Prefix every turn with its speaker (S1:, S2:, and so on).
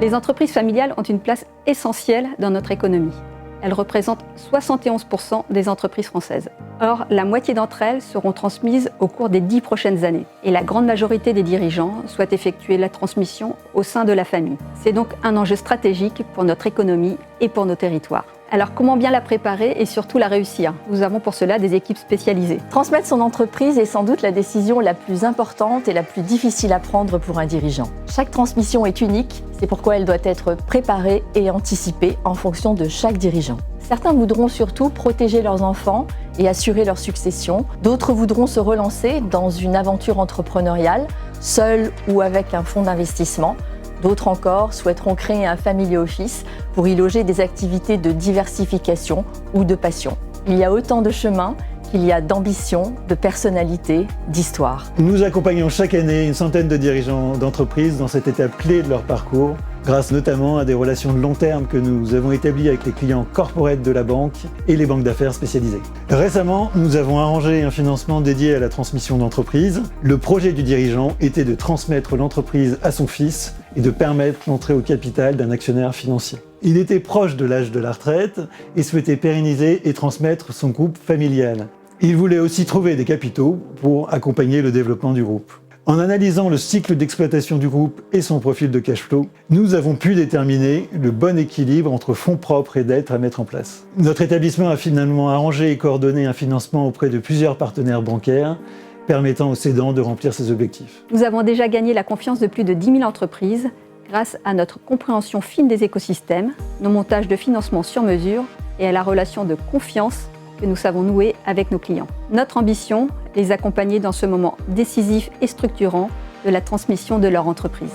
S1: Les entreprises familiales ont une place essentielle dans notre économie. Elles représentent 71% des entreprises françaises. Or, la moitié d'entre elles seront transmises au cours des 10 prochaines années. Et la grande majorité des dirigeants souhaitent effectuer la transmission au sein de la famille. C'est donc un enjeu stratégique pour notre économie et pour nos territoires. Alors comment bien la préparer et surtout la réussir? Nous avons pour cela des équipes spécialisées.
S2: Transmettre son entreprise est sans doute la décision la plus importante et la plus difficile à prendre pour un dirigeant. Chaque transmission est unique, c'est pourquoi elle doit être préparée et anticipée en fonction de chaque dirigeant. Certains voudront surtout protéger leurs enfants et assurer leur succession. D'autres voudront se relancer dans une aventure entrepreneuriale, seuls ou avec un fonds d'investissement. D'autres encore souhaiteront créer un family office pour y loger des activités de diversification ou de passion. Il y a autant de chemins qu'il y a d'ambition, de personnalité, d'histoire.
S3: Nous accompagnons chaque année une centaine de dirigeants d'entreprises dans cette étape clé de leur parcours, grâce notamment à des relations de long terme que nous avons établies avec les clients corporate de la banque et les banques d'affaires spécialisées. Récemment, nous avons arrangé un financement dédié à la transmission d'entreprise. Le projet du dirigeant était de transmettre l'entreprise à son fils et de permettre l'entrée au capital d'un actionnaire financier. Il était proche de l'âge de la retraite et souhaitait pérenniser et transmettre son groupe familial. Il voulait aussi trouver des capitaux pour accompagner le développement du groupe. En analysant le cycle d'exploitation du groupe et son profil de cash flow, nous avons pu déterminer le bon équilibre entre fonds propres et dettes à mettre en place. Notre établissement a finalement arrangé et coordonné un financement auprès de plusieurs partenaires bancaires, permettant aux cédants de remplir ses objectifs.
S1: Nous avons déjà gagné la confiance de plus de 10 000 entreprises grâce à notre compréhension fine des écosystèmes, nos montages de financement sur mesure et à la relation de confiance que nous savons nouer avec nos clients. Notre ambition, les accompagner dans ce moment décisif et structurant de la transmission de leur entreprise.